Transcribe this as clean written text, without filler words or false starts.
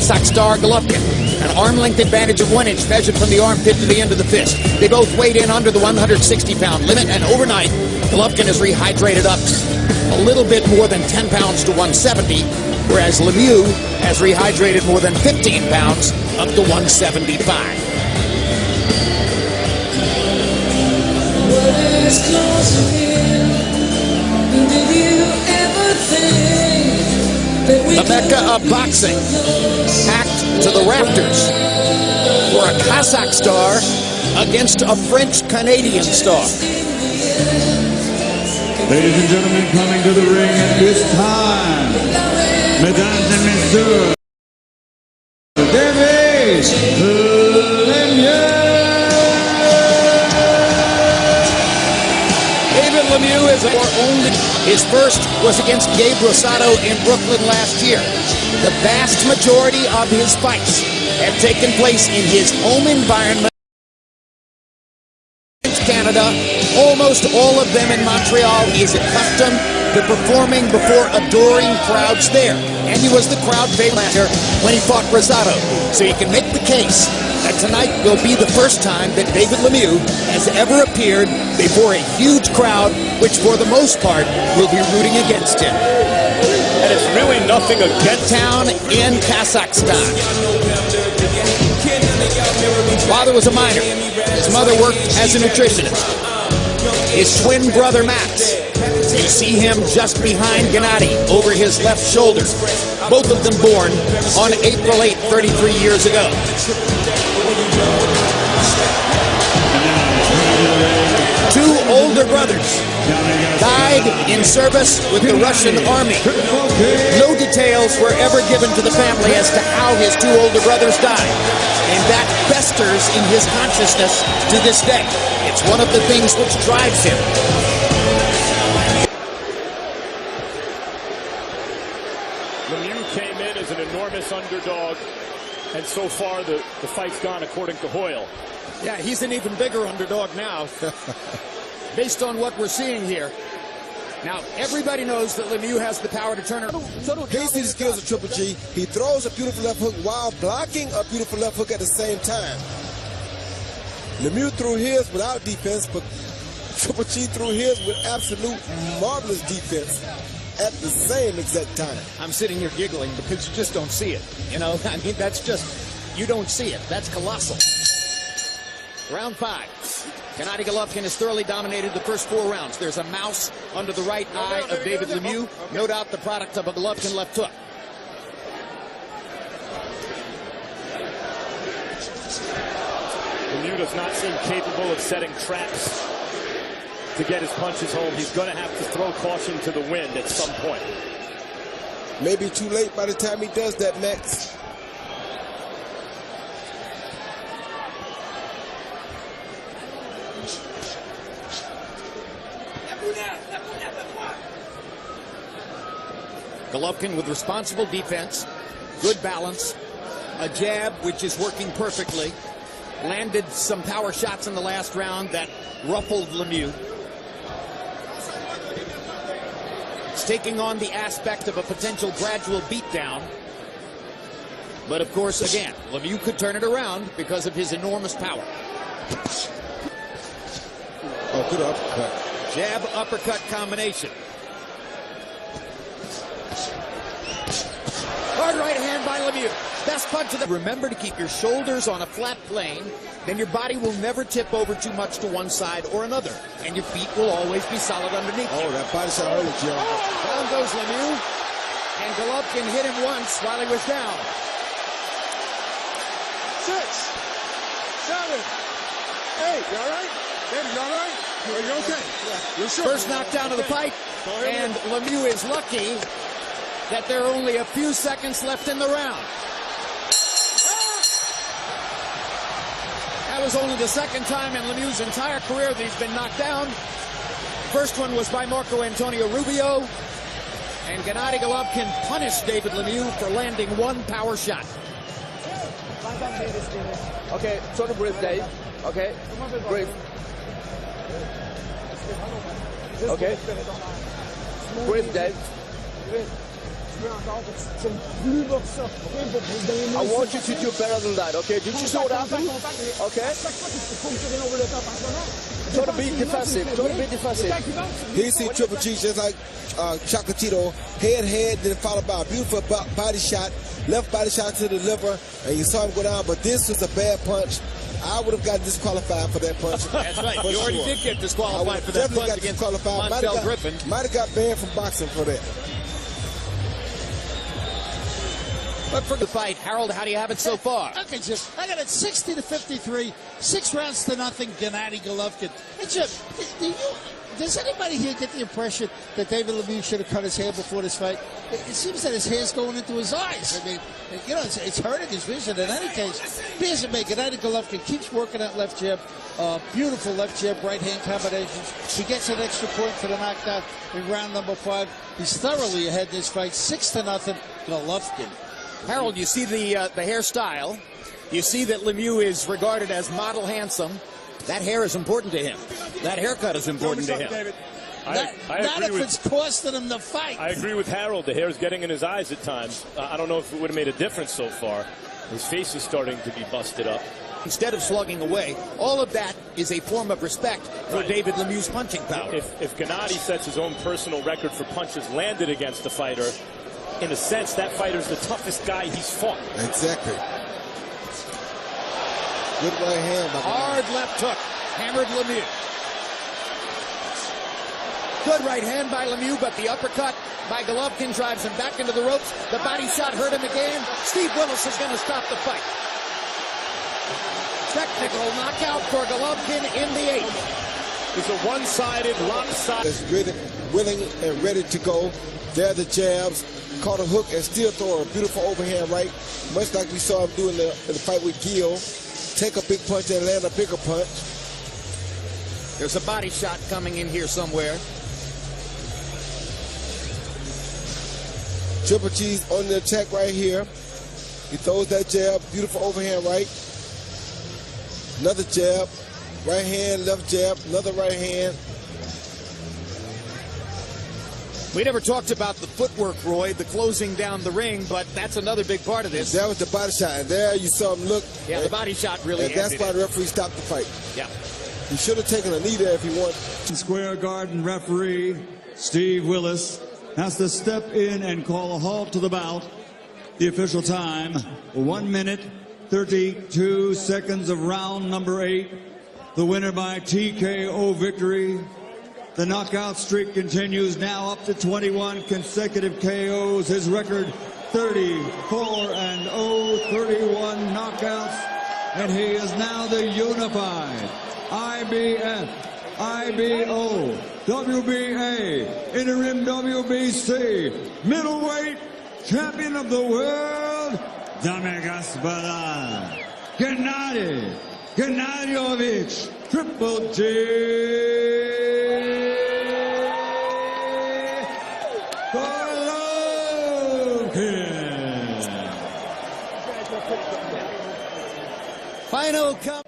Cossack star Golovkin. An arm-length advantage of 1 inch measured from the armpit to the end of the fist. They both weighed in under the 160-pound limit, and overnight, Golovkin has rehydrated up a little bit more than 10 pounds to 170, whereas Lemieux has rehydrated more than 15 pounds up to 175. The Mecca of boxing, packed to the rafters for a Cossack star against a French-Canadian star. Ladies and gentlemen, coming to the ring at this time, mesdames et messieurs, Lemieux is only his first was against Gabe Rosado in Brooklyn last year. The vast majority of his fights have taken place in his home environment, Canada, almost all of them in Montreal. He is accustomed to performing before adoring crowds there, and he was the crowd favorite last year when he fought Rosado. So you can make the case that tonight will be the first time that David Lemieux has ever appeared before a huge crowd, which for the most part will be rooting against him. And it's really nothing against town in Kazakhstan. Father was a miner. His mother worked as a nutritionist. His twin brother Max, you see him just behind Gennady over his left shoulder. Both of them born on April 8, 33 years ago. Two older brothers died in service with the Russian army. No details were ever given to the family as to how his two older brothers died, and that festers in his consciousness to this day. It's one of the things which drives him. Lemieux came in as an enormous underdog, and so far the fight's gone according to Hoyle. Yeah, he's an even bigger underdog now, based on what we're seeing here. Now, everybody knows that Lemieux has the power to turn it. He sees the skills of Triple G. He throws a beautiful left hook while blocking a beautiful left hook at the same time. Lemieux threw his without defense, but Triple G threw his with absolute marvelous defense at the same exact time. I'm sitting here giggling because you just don't see it. You know, I mean, that's just, you don't see it. That's colossal. Round 5. Gennady Golovkin has thoroughly dominated the first 4 rounds. There's a mouse under the right eye of David Lemieux. No doubt the product of a Golovkin left hook. Lemieux does not seem capable of setting traps to get his punches home. He's going to have to throw caution to the wind at some point. Maybe too late by the time he does that, Max. Golovkin with responsible defense, good balance, a jab which is working perfectly, landed some power shots in the last round that ruffled Lemieux. It's taking on the aspect of a potential gradual beatdown. But of course, again, Lemieux could turn it around because of his enormous power. Oh, good uppercut. Jab uppercut combination. Hard right hand by Lemieux. Best punch of the... Remember to keep your shoulders on a flat plane, then your body will never tip over too much to one side or another, and your feet will always be solid underneath you. Oh, that body shot early, Joe. Down goes Lemieux, and Golovkin hit him once while he was down. 6, 7, 8. You all right? David, you all right? Are you okay? Yeah. You're sure? First knockdown of the fight, and Lemieux is lucky that there are only a few seconds left in the round. That was only the second time in Lemieux's entire career that he's been knocked down. First one was by Marco Antonio Rubio, and Gennady Golovkin punished David Lemieux for landing one power shot. Okay, try to breathe, Dave. Okay, breathe. Okay. Breathe, Dave. I want you to do better than that, okay? Did you see what happened? Okay? Try to be defensive. Try to be defensive. He see Triple G just like Chocolatito, head, then followed by a beautiful body shot, left body shot to the liver, and you saw him go down, but this was a bad punch. I would have got disqualified for that punch. That's right. You already did get disqualified for that punch against Montel Griffin. Might have got banned from boxing for that. But for the fight, Harold, how do you have it so far? I got it 60-53, 6 rounds to nothing. Gennady Golovkin. Hey, Jim, does anybody here get the impression that David Lemieux should have cut his hair before this fight? It seems that his hair's going into his eyes. I mean, you know, it's hurting his vision. In any case, he doesn't make it. Gennady Golovkin keeps working that left jab. Beautiful left jab, right hand combinations. He gets an extra point for the knockdown in round number 5. He's thoroughly ahead in this fight, 6-0. Golovkin. Harold, you see the hairstyle. You see that Lemieux is regarded as model handsome. That hair is important to him. That haircut is important to him. I Not agree if with, it's costing him the fight. I agree with Harold. The hair is getting in his eyes at times. I don't know if it would have made a difference so far. His face is starting to be busted up. Instead of slugging away, all of that is a form of respect for David Lemieux's punching power. If Gennady sets his own personal record for punches landed against a fighter, in a sense, that fighter's the toughest guy he's fought. Exactly. Good right hand. Hard left hook. Hammered Lemieux. Good right hand by Lemieux, but the uppercut by Golovkin drives him back into the ropes. The body shot hurt him again. Steve Willis is going to stop the fight. Technical knockout for Golovkin in the 8th. It's a one-sided, lopsided. Is ready, willing and ready to go. There the jabs. Caught a hook and still throw a beautiful overhand right, much like we saw him do in the fight with Gil. Take a big punch and land a bigger punch. There's a body shot coming in here somewhere. Triple G's on the attack right here. He throws that jab, beautiful overhand right. Another jab, right hand, left jab, another right hand. We never talked about the footwork, Roy, the closing down the ring, but that's another big part of this. That was the body shot, and there you saw him look. Yeah, the body shot really and that's why the referee stopped the fight. Yeah. He should have taken a knee there if he wanted. Square Garden referee Steve Willis has to step in and call a halt to the bout. The official time, 1 minute, 32 seconds of round number 8. The winner by TKO victory. The knockout streak continues now up to 21 consecutive KOs. His record 34-0, 31 knockouts. And he is now the unified IBF, IBO, WBA, interim WBC, middleweight champion of the world, Dame Gasparin, Gennady Gennadyovich, Triple G. Final count.